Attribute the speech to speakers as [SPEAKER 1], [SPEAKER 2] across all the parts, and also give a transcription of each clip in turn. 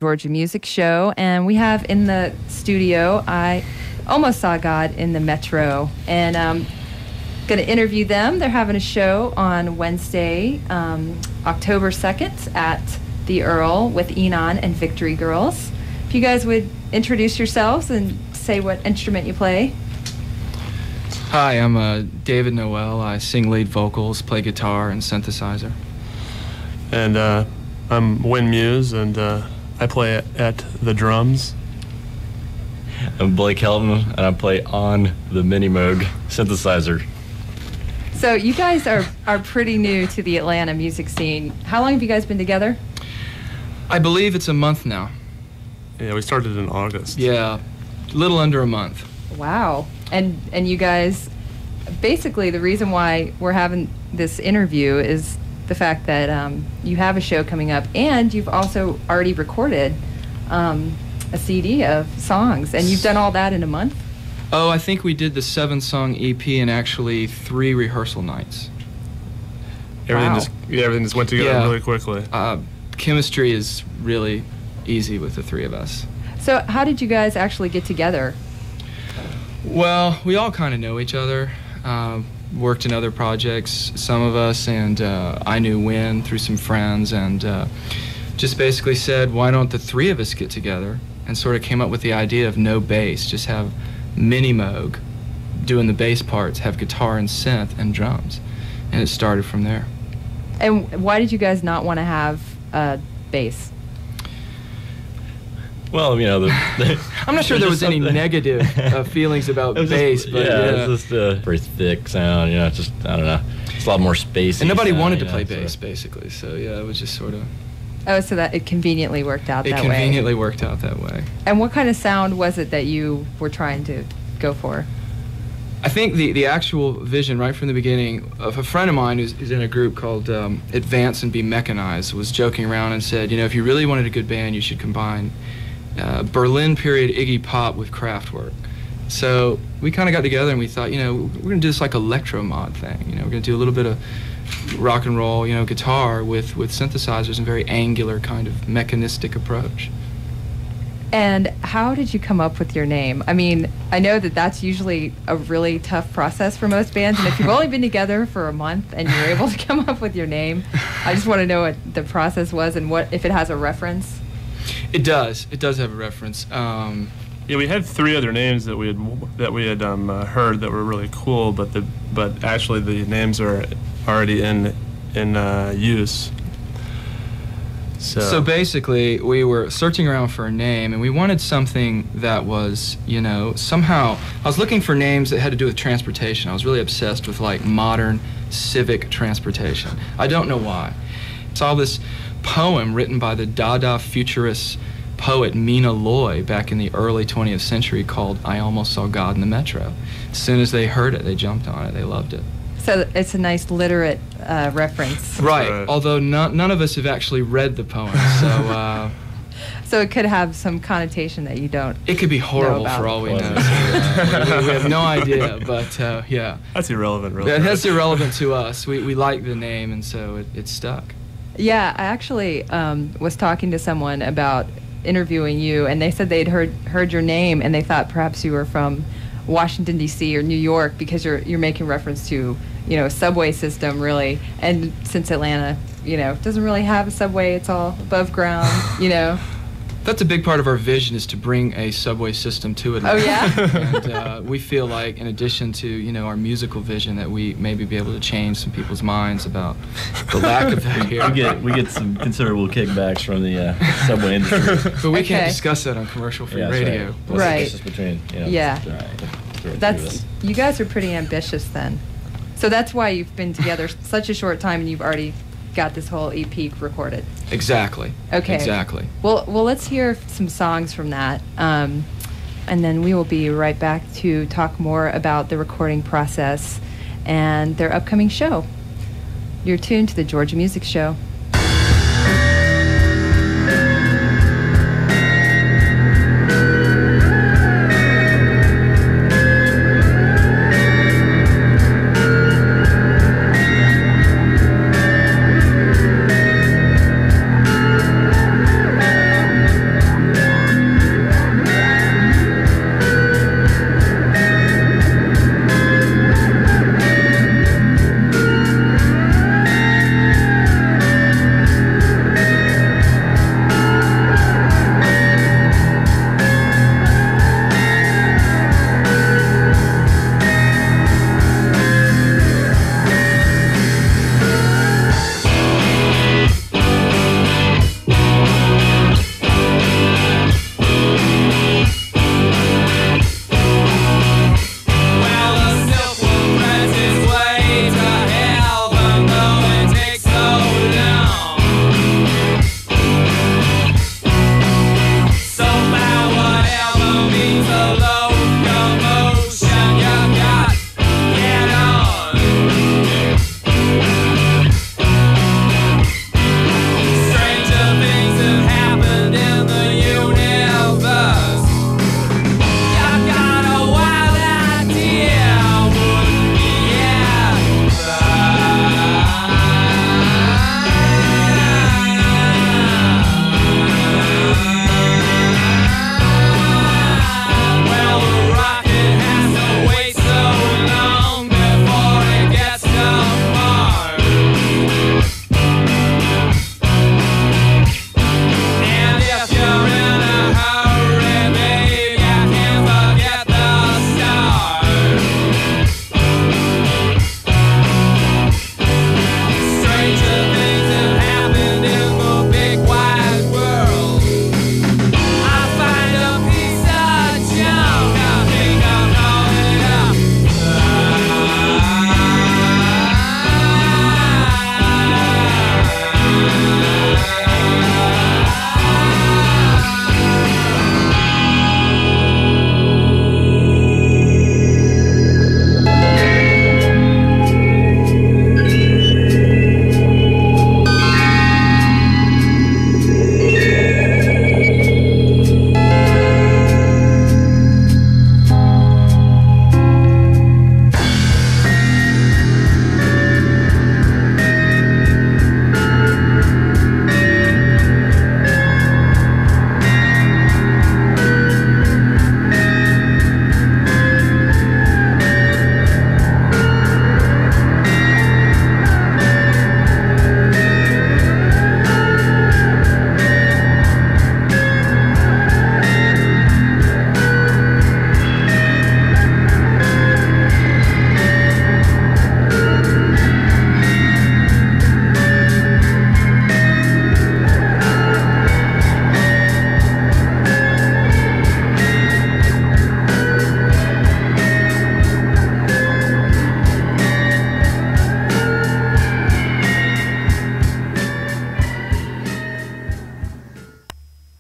[SPEAKER 1] Georgia Music Show, and we have in the studio, I almost saw God in the Metro, and going to interview them. They're having a show on Wednesday, October 2nd at the Earl with Enon and Victory Girls. If you guys would introduce yourselves and say what instrument you play.
[SPEAKER 2] Hi, I'm David Noel. I sing lead vocals, play guitar and synthesizer.
[SPEAKER 3] And I'm Wynn Muse, and I play at the drums.
[SPEAKER 4] I'm Blake Helton, and I play on the Minimoog synthesizer.
[SPEAKER 1] So you guys are pretty new to the Atlanta music scene. How long have you guys been together?
[SPEAKER 2] I believe it's a month now.
[SPEAKER 3] Yeah, we started in August.
[SPEAKER 2] Yeah, a little under a month.
[SPEAKER 1] Wow. And you guys, basically the reason why we're having this interview is the fact that you have a show coming up, and you've also already recorded a CD of songs, and you've done all that in a month?
[SPEAKER 2] Oh, I think we did the 7-song EP in actually 3 rehearsal nights.
[SPEAKER 3] Everything just went together really quickly.
[SPEAKER 2] Chemistry is really easy with the 3 of us.
[SPEAKER 1] So how did you guys actually get together?
[SPEAKER 2] Well, we all kind of know each other. Worked in other projects, some of us, and I knew Wynn through some friends, and just basically said, why don't the 3 of us get together, and sort of came up with the idea of no bass, just have Minimoog doing the bass parts, have guitar and synth and drums, and it started from there.
[SPEAKER 1] And why did you guys not want to have bass?
[SPEAKER 4] Well, you know,
[SPEAKER 2] I'm not sure there was any negative feelings about bass, but
[SPEAKER 4] it's just a very thick sound. You know, it's just, I don't know, it's a lot more spacey.
[SPEAKER 2] And nobody wanted to
[SPEAKER 4] know,
[SPEAKER 2] play bass, basically. So yeah, it was just sort of.
[SPEAKER 1] Oh, so that it conveniently worked out that way.
[SPEAKER 2] It conveniently worked out that way.
[SPEAKER 1] And what kind of sound was it that you were trying to go for?
[SPEAKER 2] I think the actual vision right from the beginning of a friend of mine who's in a group called Advance and Be Mechanized was joking around and said, you know, if you really wanted a good band, you should combine Berlin period Iggy Pop with Kraftwerk. So we kind of got together and we thought, you know, we're going to do this like electro mod thing. You know, we're going to do a little bit of rock and roll, you know, guitar with synthesizers and very angular kind of mechanistic approach.
[SPEAKER 1] And how did you come up with your name? I mean, I know that that's usually a really tough process for most bands, and if you've only been together for a month and you're able to come up with your name, I just want to know what the process was and what if it has a reference.
[SPEAKER 2] It does. It does have a reference.
[SPEAKER 3] Yeah, we had 3 other names that we had heard that were really cool, but actually the names are already in use.
[SPEAKER 2] So basically, we were searching around for a name, and we wanted something that was, you know, somehow. I was looking for names that had to do with transportation. I was really obsessed with like modern civic transportation. I don't know why. I saw this poem written by the Dada futurist poet Mina Loy back in the early 20th century called I Almost Saw God in the Metro. As soon as they heard it, they jumped on it. They loved it.
[SPEAKER 1] So it's a nice literate reference.
[SPEAKER 2] Right, although none of us have actually read the poem, so...
[SPEAKER 1] So it could have some connotation that you don't.
[SPEAKER 2] It could be horrible for all we know. So, we have no idea, but yeah.
[SPEAKER 3] That's irrelevant, really.
[SPEAKER 2] That's irrelevant to us. We like the name, and so it stuck.
[SPEAKER 1] Yeah, I actually was talking to someone about interviewing you, and they said they'd heard your name, and they thought perhaps you were from Washington, D.C. or New York, because you're making reference to, you know, a subway system, really. And since Atlanta, you know, doesn't really have a subway, it's all above ground, you know.
[SPEAKER 2] That's a big part of our vision, is to bring a subway system to Atlanta.
[SPEAKER 1] Oh, yeah?
[SPEAKER 2] And we feel like, in addition to, you know, our musical vision, that we maybe be able to change some people's minds about the lack of that here.
[SPEAKER 4] We get some considerable kickbacks from the subway industry.
[SPEAKER 2] But we can't discuss that on commercial-free radio.
[SPEAKER 1] Right.
[SPEAKER 4] It's just between, you know,
[SPEAKER 1] yeah. You guys are pretty ambitious then. So that's why you've been together such a short time, and you've already got this whole EP recorded.
[SPEAKER 2] Exactly.
[SPEAKER 1] Okay.
[SPEAKER 2] Exactly.
[SPEAKER 1] Well, let's hear some songs from that, and then we will be right back to talk more about the recording process and their upcoming show. You're tuned to the Georgia Music Show.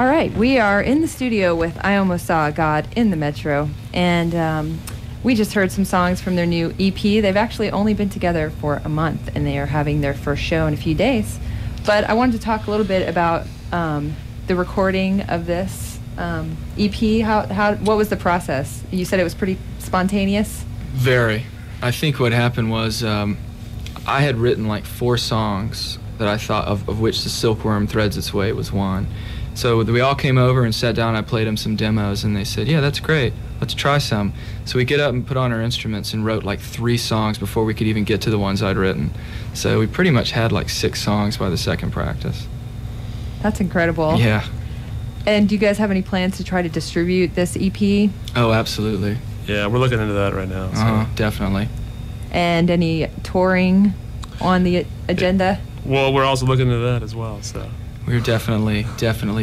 [SPEAKER 1] All right, we are in the studio with I Almost Saw God in the Metro, and we just heard some songs from their new EP. They've actually only been together for a month, and they are having their first show in a few days. But I wanted to talk a little bit about the recording of this EP. What was the process? You said it was pretty spontaneous?
[SPEAKER 2] Very. I think what happened was I had written like 4 songs that I thought of which The Silkworm Threads Its Way was one. So we all came over and sat down. I played them some demos, and they said, yeah, that's great. Let's try some. So we get up and put on our instruments and wrote like 3 songs before we could even get to the ones I'd written. So we pretty much had like 6 songs by the second practice.
[SPEAKER 1] That's incredible.
[SPEAKER 2] Yeah.
[SPEAKER 1] And do you guys have any plans to try to distribute this EP?
[SPEAKER 2] Oh, absolutely.
[SPEAKER 3] Yeah, we're looking into that right now. So.
[SPEAKER 2] Definitely.
[SPEAKER 1] And any touring on the agenda?
[SPEAKER 3] Well, we're also looking into that as well, so.
[SPEAKER 2] We're definitely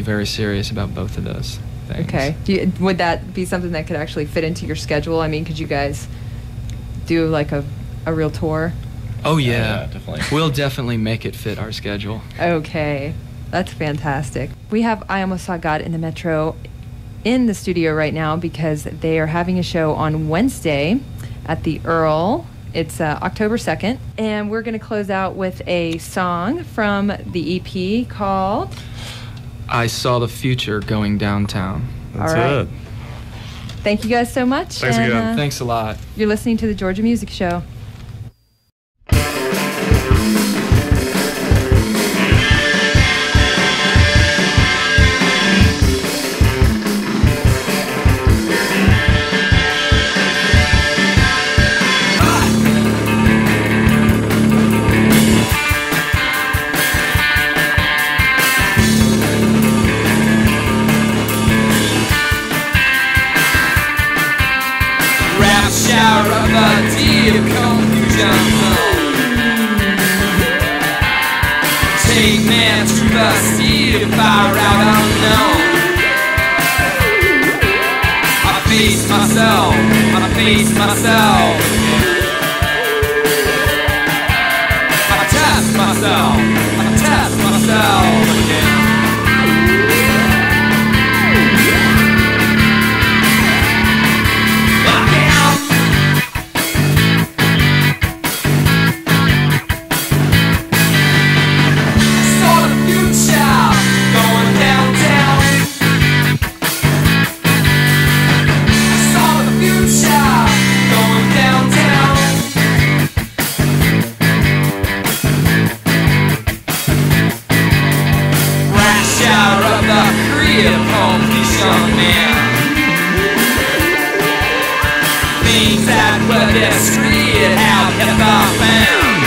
[SPEAKER 2] very serious about both of those things.
[SPEAKER 1] Okay. Would that be something that could actually fit into your schedule? I mean, could you guys do like a real tour?
[SPEAKER 2] Oh, yeah.
[SPEAKER 4] Definitely.
[SPEAKER 2] We'll definitely make it fit our schedule.
[SPEAKER 1] Okay. That's fantastic. We have I Almost Saw God in the Metro in the studio right now because they are having a show on Wednesday at the Earl. It's October 2nd, and we're going to close out with a song from the EP called
[SPEAKER 2] I Saw the Future Going Downtown.
[SPEAKER 3] That's
[SPEAKER 1] All right.
[SPEAKER 3] it.
[SPEAKER 1] Thank you guys so much.
[SPEAKER 3] Thanks again.
[SPEAKER 2] Thanks a lot.
[SPEAKER 1] You're listening to the Georgia Music Show.
[SPEAKER 5] Shower of a deep confusion zone. Take me to the steep far out unknown. I face myself I test myself again. Things that were discreet have kept off found.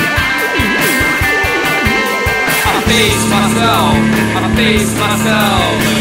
[SPEAKER 5] I face myself again.